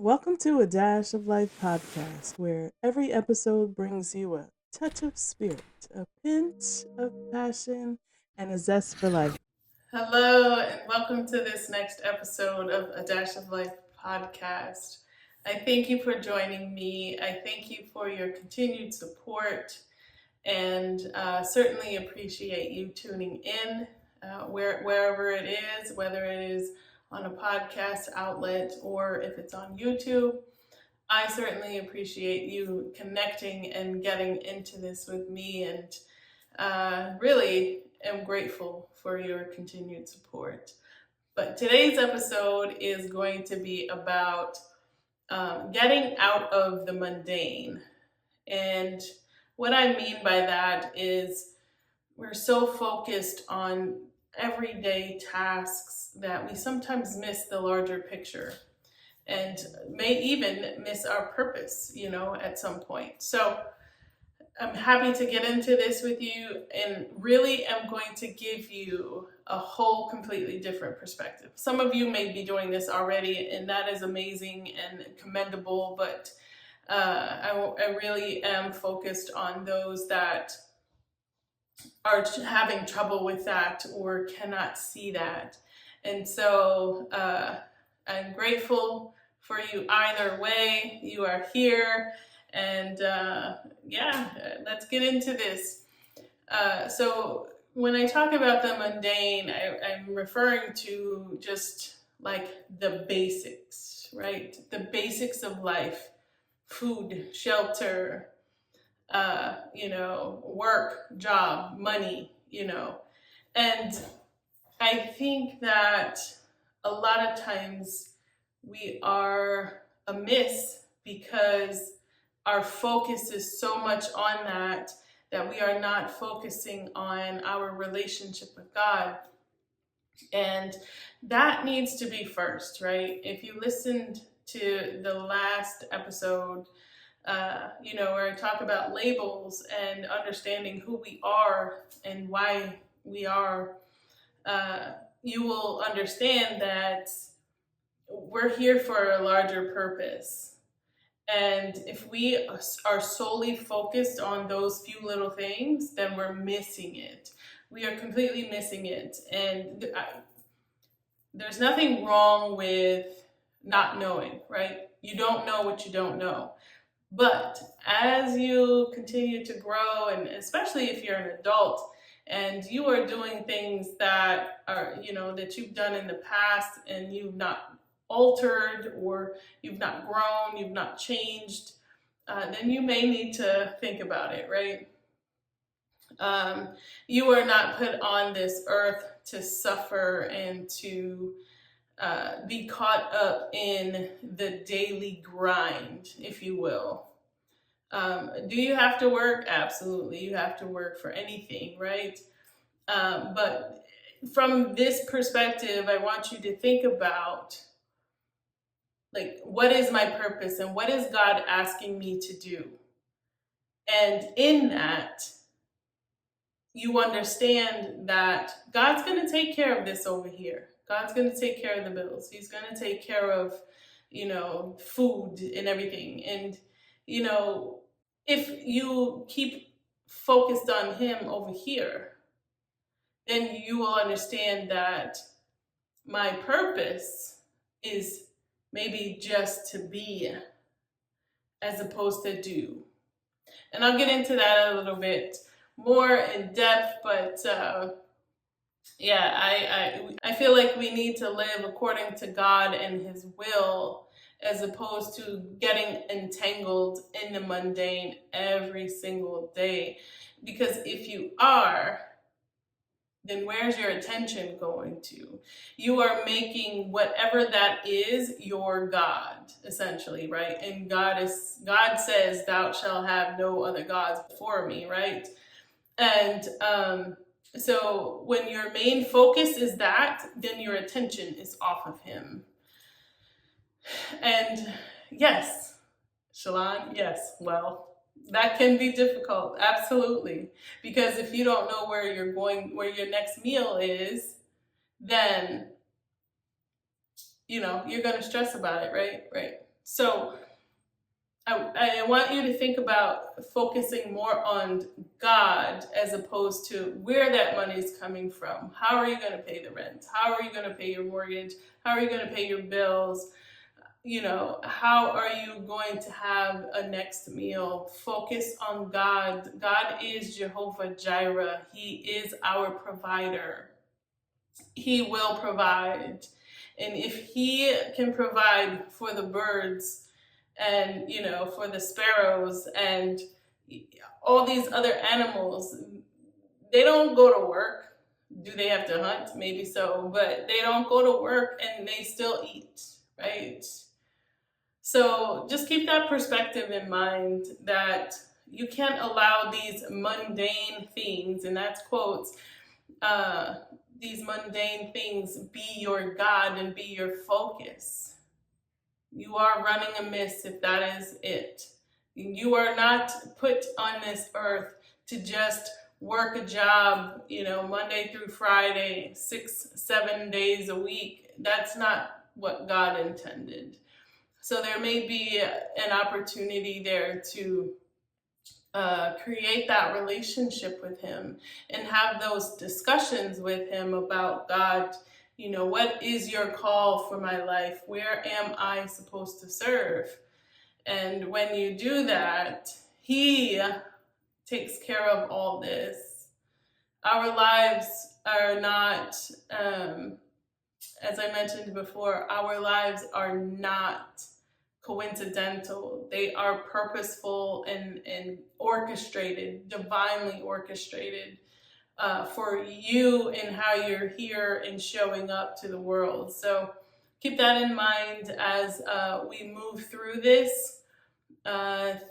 Welcome to A Dash of Life podcast, where every episode brings you a touch of spirit, a pinch of passion, and a zest for life. Hello, and welcome to this next episode of A Dash of Life podcast. I thank you for joining me. I thank you for your continued support and certainly appreciate you tuning in wherever it is, whether it is on a podcast outlet or if it's on YouTube. I certainly appreciate you connecting and getting into this with me, and really am grateful for your continued support. But today's episode is going to be about getting out of the mundane. And what I mean by that is we're so focused on everyday tasks that we sometimes miss the larger picture and may even miss our purpose, at some point. So I'm happy to get into this with you and really am going to give you a whole completely different perspective. Some of you may be doing this already, and that is amazing and commendable, but I really am focused on those that are having trouble with that or cannot see that. And so I'm grateful for you either way. You are here. And let's get into this. So when I talk about the mundane, I'm referring to just like the basics, right? The basics of life: food, shelter, work, job, money, And I think that a lot of times we are amiss because our focus is so much on that we are not focusing on our relationship with God. And that needs to be first, right? If you listened to the last episode, where I talk about labels and understanding who we are and why we are, you will understand that we're here for a larger purpose. And if we are solely focused on those few little things, then we're missing it. We are completely missing it. And there's nothing wrong with not knowing, right? You don't know what you don't know. But as you continue to grow, and especially if you're an adult and you are doing things that are, that you've done in the past and you've not altered, or you've not grown, you've not changed, then you may need to think about it, right? You are not put on this earth to suffer and to be caught up in the daily grind, if you will. Do you have to work? Absolutely. You have to work for anything, right? But from this perspective, I want you to think about, like, what is my purpose and what is God asking me to do? And in that, you understand that God's going to take care of this over here. God's going to take care of the bills. He's going to take care of, food and everything. And, if you keep focused on Him over here, then you will understand that my purpose is maybe just to be as opposed to do. And I'll get into that a little bit more in depth, but I feel like we need to live according to God and His will, as opposed to getting entangled in the mundane every single day. Because if you are, then where's your attention going to? You are making whatever that is your God, essentially, right? And God says, "Thou shalt have no other gods before me," right? And so when your main focus is that, then your attention is off of Him. And yes, Shalon, yes, well, that can be difficult, absolutely. Because if you don't know where you're going, where your next meal is, then, you're going to stress about it, right? Right. So I want you to think about focusing more on God as opposed to where that money is coming from. How are you going to pay the rent? How are you going to pay your mortgage? How are you going to pay your bills? How are you going to have a next meal? Focus on God. God is Jehovah Jireh. He is our provider. He will provide. And if he can provide for the birds and, for the sparrows and all these other animals, they don't go to work. Do they have to hunt? Maybe so, but they don't go to work and they still eat, right? So just keep that perspective in mind that you can't allow these mundane things, and that's quotes, these mundane things be your God and be your focus. You are running amiss if that is it. You are not put on this earth to just work a job, Monday through Friday, 6-7 days a week. That's not what God intended. So there may be an opportunity there to create that relationship with him and have those discussions with him about God. What is your call for my life? Where am I supposed to serve? And when you do that, he takes care of all this. Our lives are not, as I mentioned before, our lives are not coincidental. They are purposeful and orchestrated, divinely orchestrated for you and how you're here and showing up to the world. So keep that in mind as we move through this.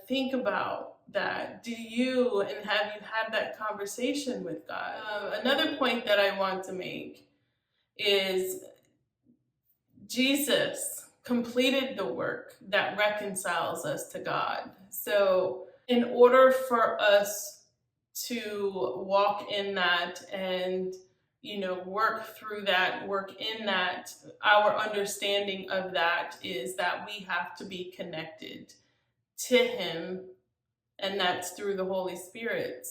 Think about that. Do you and have you had that conversation with God? Another point that I want to make is Jesus completed the work that reconciles us to God. So in order for us to walk in that and work through that, work in that, our understanding of that is that we have to be connected to him, and that's through the Holy Spirit.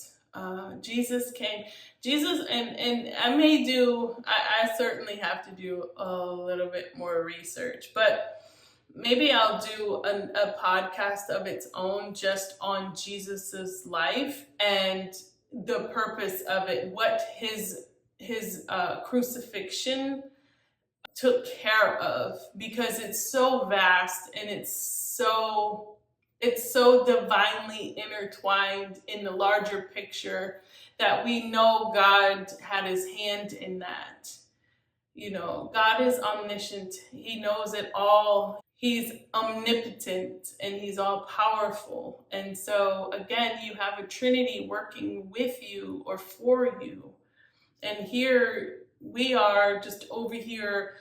Jesus came. Jesus, and I certainly have to do a little bit more research, but maybe I'll do a podcast of its own just on Jesus's life and the purpose of it, what his crucifixion took care of, because it's so vast and it's so divinely intertwined in the larger picture that we know God had his hand in that. God is omniscient. He knows it all. He's omnipotent and he's all powerful. And so again, you have a Trinity working with you or for you. And here we are just over here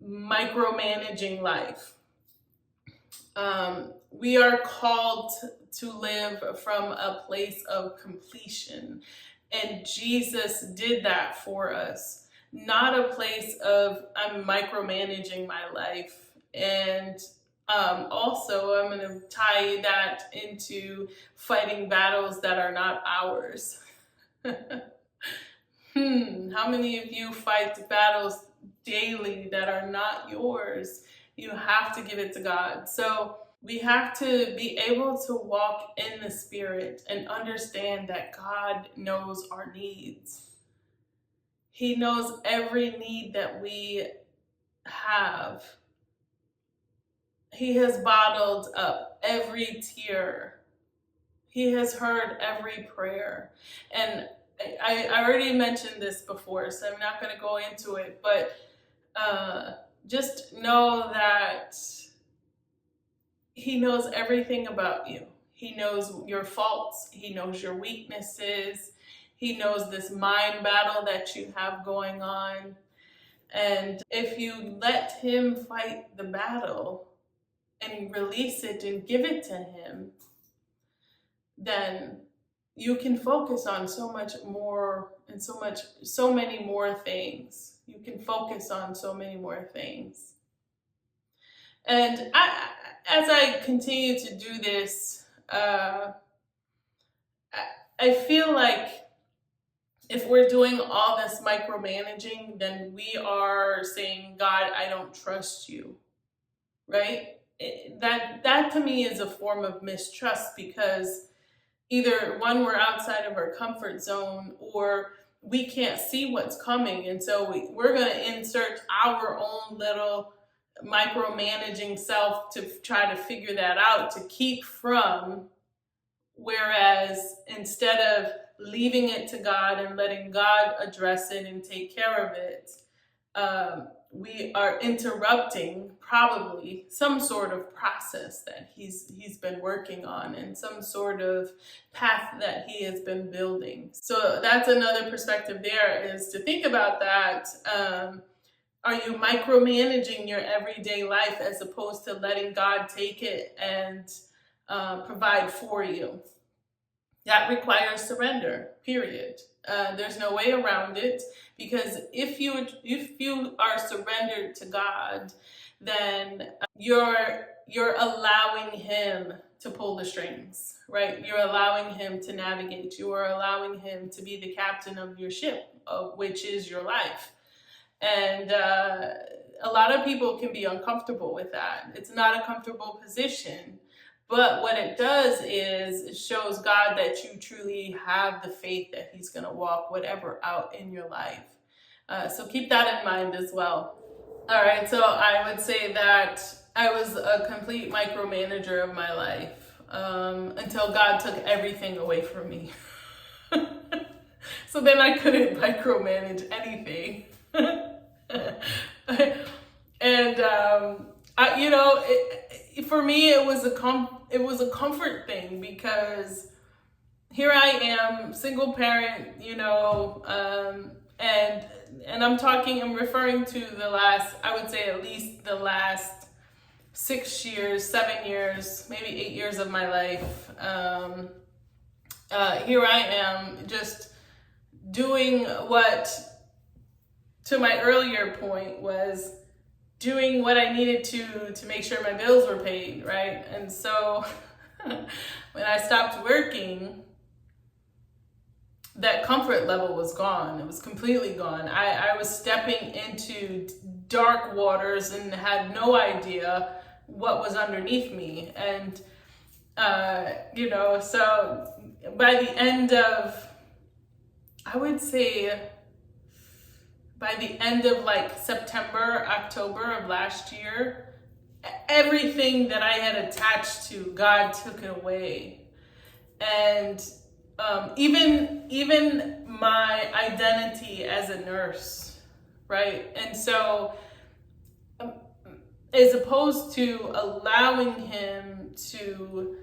micromanaging life. We are called to live from a place of completion. And Jesus did that for us. Not a place of I'm micromanaging my life. And also, I'm going to tie that into fighting battles that are not ours. How many of you fight battles daily that are not yours? You have to give it to God. So we have to be able to walk in the Spirit and understand that God knows our needs. He knows every need that we have. He has bottled up every tear. He has heard every prayer. And I already mentioned this before, so I'm not going to go into it, but just know that he knows everything about you. He knows your faults. He knows your weaknesses. He knows this mind battle that you have going on. And if you let him fight the battle and release it and give it to him, then you can focus on so much more and so many more things. You can focus on so many more things. And as I continue to do this, I feel like if we're doing all this micromanaging, then we are saying, God, I don't trust you, right? That to me is a form of mistrust, because either one, we're outside of our comfort zone, or we can't see what's coming. And so we're going to insert our own little micromanaging self to try to figure that out, to keep from. Whereas instead of leaving it to God and letting God address it and take care of it, we are interrupting probably some sort of process that he's been working on, and some sort of path that he has been building. So that's another perspective there, is to think about that. Are you micromanaging your everyday life as opposed to letting God take it and provide for you? That requires surrender, period. There's no way around it, because if you are surrendered to God, then you're allowing him to pull the strings, right? You're allowing him to navigate. You are allowing him to be the captain of your ship, which is your life. And a lot of people can be uncomfortable with that. It's not a comfortable position. But what it does is it shows God that you truly have the faith that he's going to walk whatever out in your life. So keep that in mind as well. All right, so I would say that I was a complete micromanager of my life until God took everything away from me. So then I couldn't micromanage anything. And for me, it was a comfort thing, because here I am, single parent, and I'm referring to the last, I would say at least the last 6 years, 7 years, maybe 8 years of my life. Here I am, just doing what, to my earlier point, was doing what I needed to make sure my bills were paid, right? And so when I stopped working, that comfort level was gone. It was completely gone. I was stepping into dark waters and had no idea what was underneath me. And, so by the end of, I would say, by the end of like September, October of last year, everything that I had attached to, God took it away. And even my identity as a nurse, right? And so as opposed to allowing him to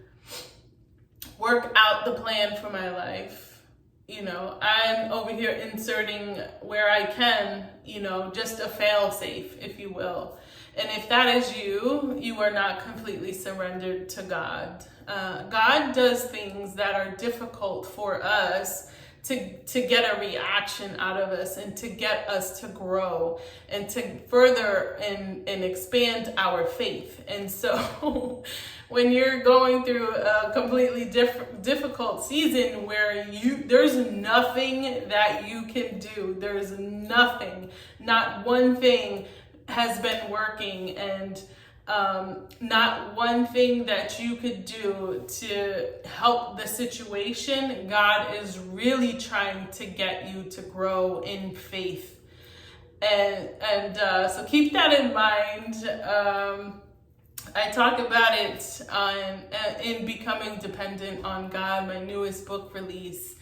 work out the plan for my life, I'm over here inserting where I can, just a fail safe, if you will. And if that is you are not completely surrendered to God. God does things that are difficult for us to get a reaction out of us, and to get us to grow, and to further and expand our faith. And so when you're going through a completely difficult season where there's nothing that you can do, there's nothing, not one thing has been working, and not one thing that you could do to help the situation, God is really trying to get you to grow in faith. And so keep that in mind. I talk about it in Becoming Dependent on God, my newest book release,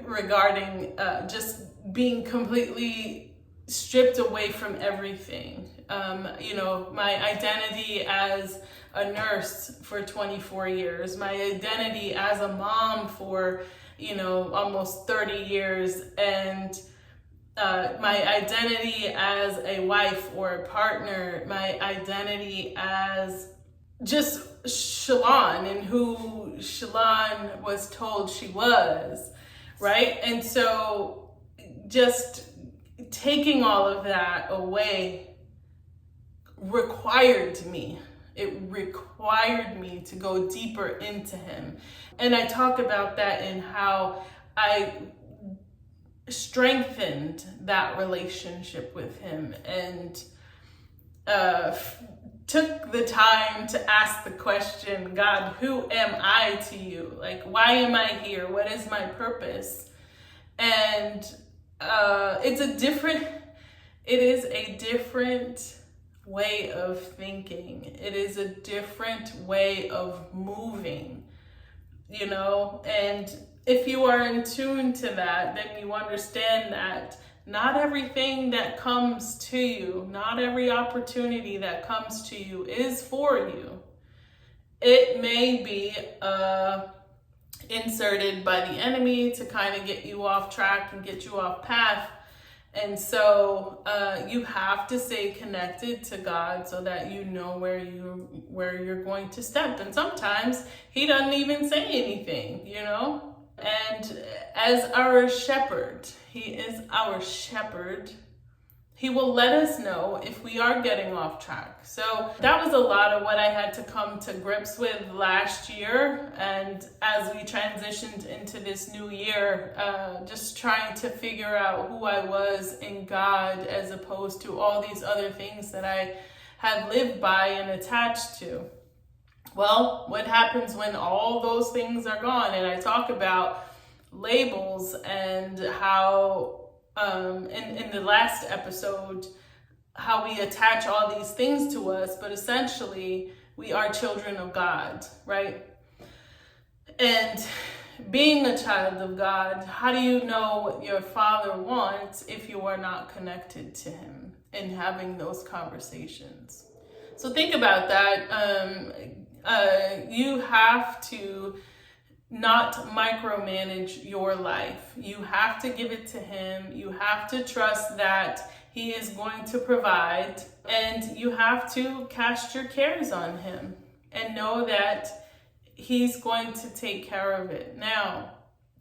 regarding just being completely stripped away from everything. My identity as a nurse for 24 years, my identity as a mom for, almost 30 years, and my identity as a wife or a partner, my identity as just Shalon and who Shalon was told she was, right? And so just taking all of that away required me. It required me to go deeper into him. And I talk about that in how I strengthened that relationship with him and took the time to ask the question, God, who am I to you? Like, why am I here? What is my purpose? And it is a different way of thinking. It is a different way of moving, and if you are in tune to that, then you understand that not everything that comes to you, not every opportunity that comes to you is for you. It may be inserted by the enemy to kind of get you off track and get you off path. And so you have to stay connected to God so that you know where you're going to step. And sometimes he doesn't even say anything, And as our shepherd, he is our shepherd. He will let us know if we are getting off track. So that was a lot of what I had to come to grips with last year. And as we transitioned into this new year, just trying to figure out who I was in God as opposed to all these other things that I had lived by and attached to. Well, what happens when all those things are gone? And I talk about labels and how in the last episode, how we attach all these things to us, but essentially we are children of God, right? And being a child of God, how do you know what your Father wants if you are not connected to him and having those conversations? So think about that. You have to not micromanage your life. You have to give it to him. You have to trust that he is going to provide, and you have to cast your cares on him and know that he's going to take care of it. Now,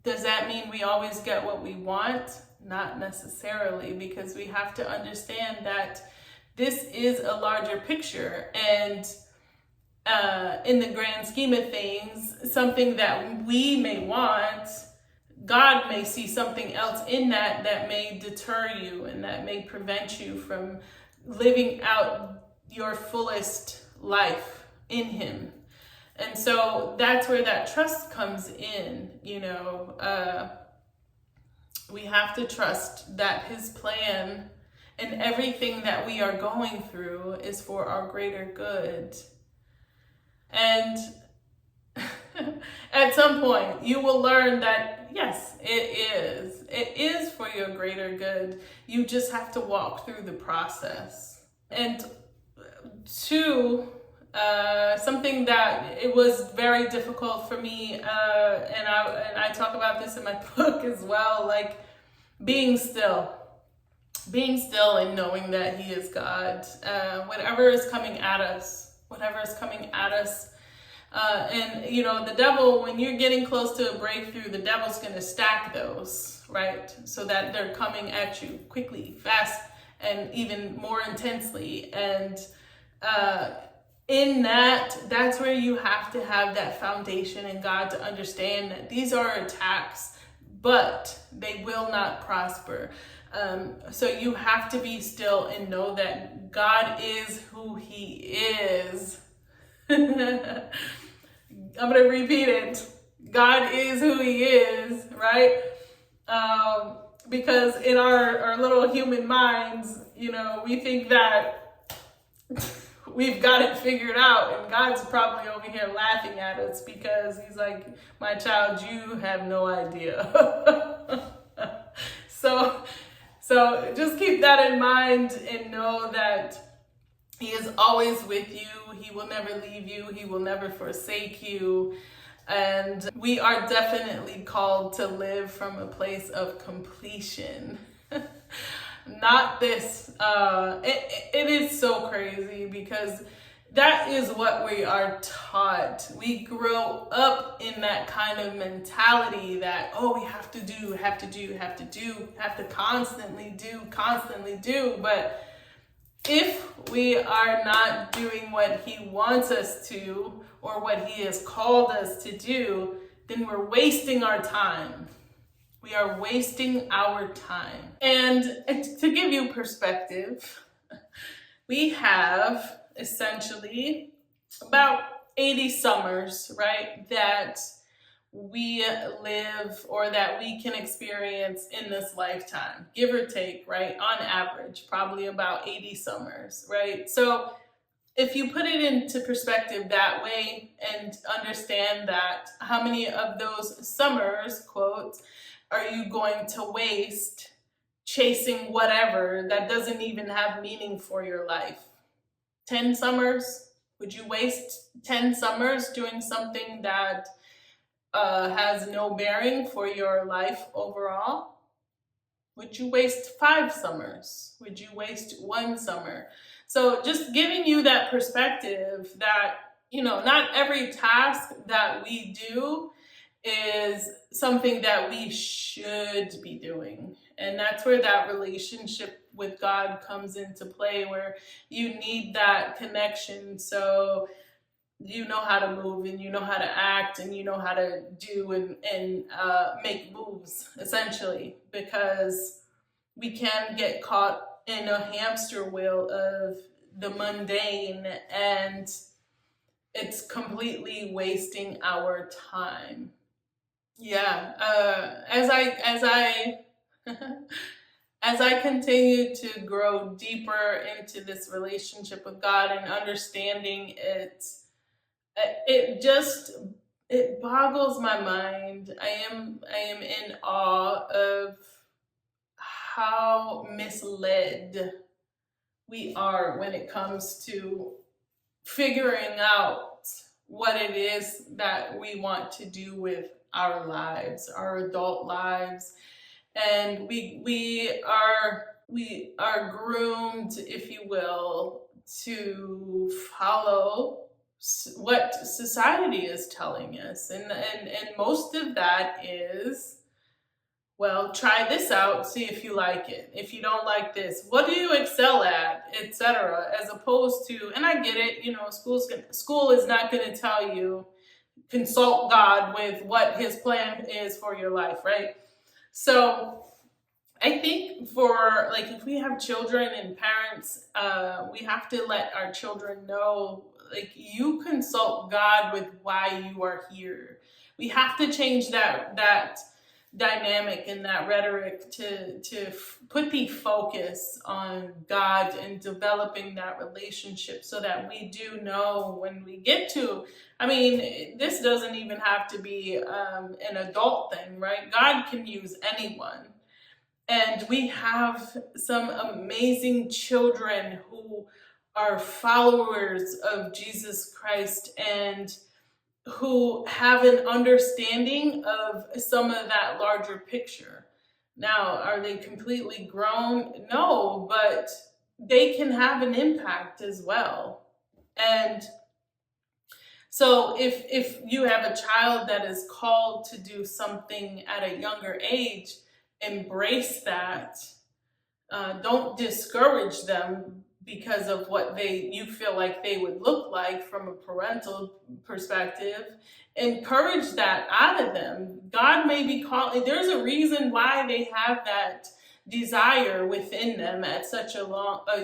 does that mean we always get what we want? Not necessarily, because we have to understand that this is a larger picture, and in the grand scheme of things, something that we may want, God may see something else in that may deter you and that may prevent you from living out your fullest life in him. And so that's where that trust comes in, we have to trust that his plan and everything that we are going through is for our greater good. And at some point, you will learn that, yes, it is. It is for your greater good. You just have to walk through the process. And two, something that it was very difficult for me, and I talk about this in my book as well, like being still and knowing that he is God. Whatever is coming at us, and the devil, when you're getting close to a breakthrough, the devil's going to stack those, right? So that they're coming at you quickly, fast, and even more intensely. And in that's where you have to have that foundation in God to understand that these are attacks, but they will not prosper. So you have to be still and know that God is who he is. I'm going to repeat it. God is who he is, right? Because in our little human minds, we think that we've got it figured out, and God's probably over here laughing at us because he's like, my child, you have no idea. So just keep that in mind and know that he is always with you. He will never leave you. He will never forsake you. And we are definitely called to live from a place of completion. Not this. It is so crazy because that is what we are taught. We grow up in that kind of mentality that, we have to constantly do. But if we are not doing what he wants us to or what he has called us to do, then we're wasting our time. We are wasting our time. And to give you perspective, we have essentially about 80 summers, right, that we live or that we can experience in this lifetime, give or take, right? On average, probably about 80 summers, right? So if you put it into perspective that way and understand that how many of those summers, quote, are you going to waste chasing whatever that doesn't even have meaning for your life? 10 summers? Would you waste 10 summers doing something that has no bearing for your life overall? Would you waste 5 summers? Would you waste 1 summer? So just giving you that perspective that, not every task that we do is something that we should be doing. And that's where that relationship with God comes into play, where you need that connection. So you know how to move and you know how to act and you know how to do and make moves, essentially, because we can get caught in a hamster wheel of the mundane, and it's completely wasting our time. Yeah, as I continue to grow deeper into this relationship with God and understanding it, it just it boggles my mind. I am in awe of how misled we are when it comes to figuring out what it is that we want to do with our lives, our adult lives. And we are groomed, if you will, to follow what society is telling us, and most of that is, well, try this out, see if you like it. If you don't like this, what do you excel at, etc. As opposed to, and I get it, school is not going to tell you consult God with what His plan is for your life, right? So I think for, like, if we have children and parents, we have to let our children know, like, you consult God with why you are here. We have to change that dynamic and that rhetoric to put the focus on God and developing that relationship, so that we do know when we get to, I mean, this doesn't even have to be an adult thing, right? God can use anyone. And we have some amazing children who are followers of Jesus Christ and who have an understanding of some of that larger picture. Now, are they completely grown? No, but they can have an impact as well. And so if you have a child that is called to do something at a younger age, embrace that. Don't discourage them because of what you feel like they would look like from a parental perspective. Encourage that out of them. God may be calling. There's a reason why they have that desire within them at such a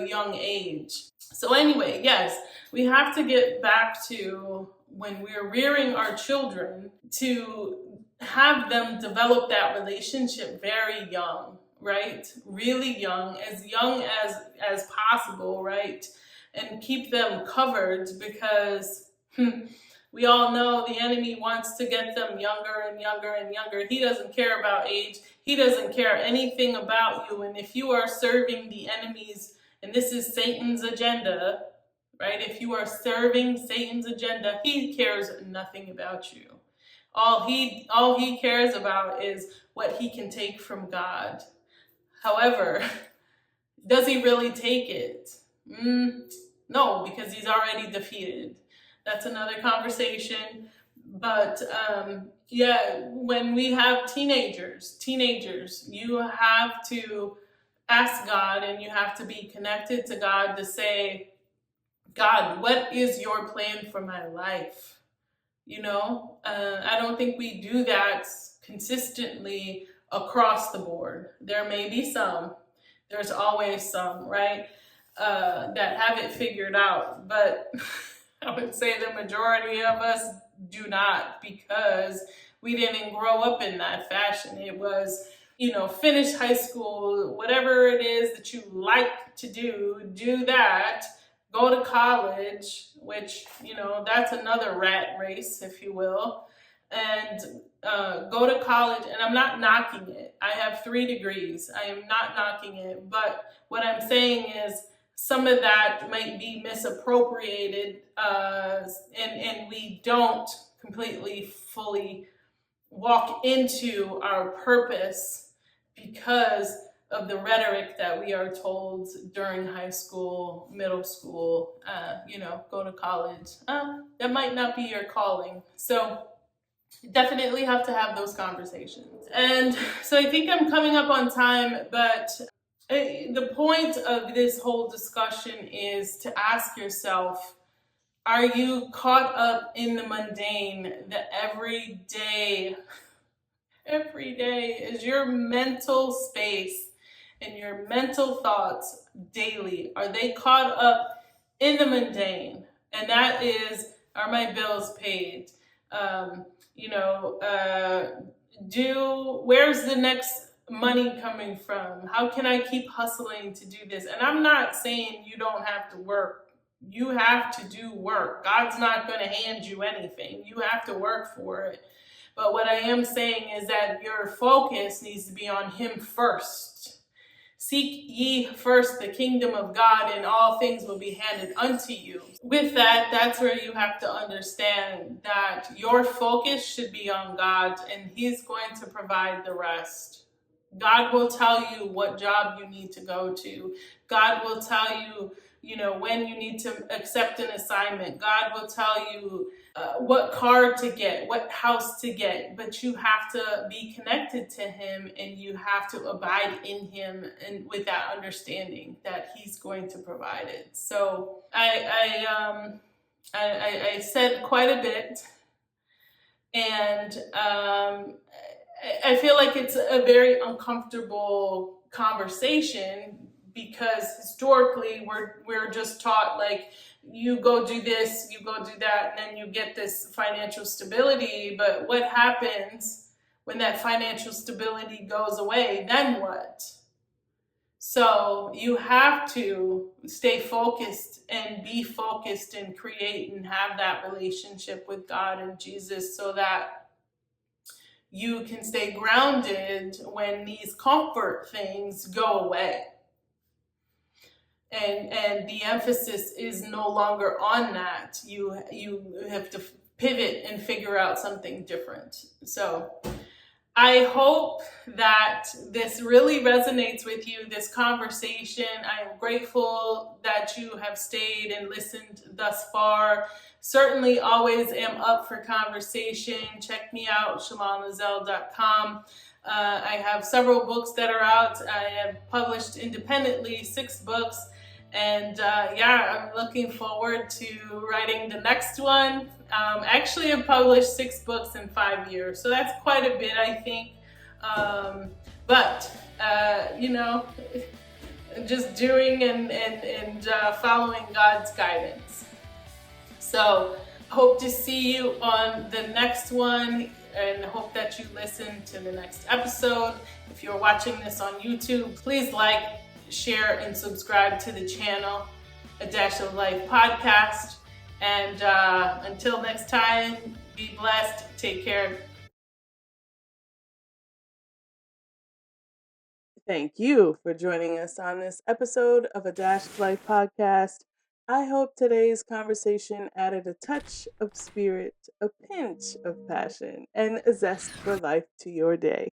young age. So anyway, yes, we have to get back to, when we're rearing our children, to have them develop that relationship very young, right? Really young as possible, right? And keep them covered, because we all know the enemy wants to get them younger and younger and younger. He doesn't care about age. He doesn't care anything about you. And if you are serving the enemy's, and this is Satan's agenda, right? If you are serving Satan's agenda, he cares nothing about you. All he cares about is what he can take from God. However, does he really take it? No, because he's already defeated. That's another conversation. But yeah, when we have teenagers, you have to ask God and you have to be connected to God to say, God, what is your plan for my life? I don't think we do that consistently across the board. There may be some, there's always some, right? That have it figured out. But I would say the majority of us do not, because we didn't grow up in that fashion. It was, finish high school, whatever it is that you like to do that. Go to college, which, that's another rat race, if you will, and go to college. And I'm not knocking it. I have 3 degrees. I am not knocking it. But what I'm saying is, some of that might be misappropriated, and we don't completely, fully walk into our purpose because of the rhetoric that we are told during high school, middle school, go to college. That might not be your calling. So definitely have to have those conversations. And so I think I'm coming up on time, but the point of this whole discussion is to ask yourself, are you caught up in the mundane, the every day is your mental space and your mental thoughts daily? Are they caught up in the mundane? And that is, are my bills paid? Um, where's the next money coming from? How can I keep hustling to do this? And I'm not saying you don't have to work. You have to do work. God's not going to hand you anything. You have to work for it. But what I am saying is that your focus needs to be on Him first. Seek ye first the kingdom of God, and all things will be handed unto you. With that, that's where you have to understand that your focus should be on God, and He's going to provide the rest. God will tell you what job you need to go to. God will tell you, when you need to accept an assignment. God will tell you what car to get, what house to get, but you have to be connected to Him, and you have to abide in Him, and with that understanding that He's going to provide it. So I said quite a bit, and I feel like it's a very uncomfortable conversation, because historically we're just taught, like, you go do this, you go do that, and then you get this financial stability. But what happens when that financial stability goes away? Then what? So you have to stay focused and be focused and create and have that relationship with God and Jesus, so that you can stay grounded when these comfort things go away. And the emphasis is no longer on that. You have to pivot and figure out something different. So I hope that this really resonates with you, this conversation. I am grateful that you have stayed and listened thus far. Certainly always am up for conversation. Check me out, ShalonLazelle.com. I have several books that are out. I have published independently 6 books. And I'm looking forward to writing the next one. Actually, I've published 6 books in 5 years, so that's quite a bit, I think. But just doing and following God's guidance. So, hope to see you on the next one, and hope that you listen to the next episode. If you're watching this on YouTube, please like, share, and subscribe to the channel, A Dash of Life podcast. And until next time, be blessed. Take care. Thank you for joining us on this episode of A Dash of Life podcast. I hope today's conversation added a touch of spirit, a pinch of passion, and a zest for life to your day.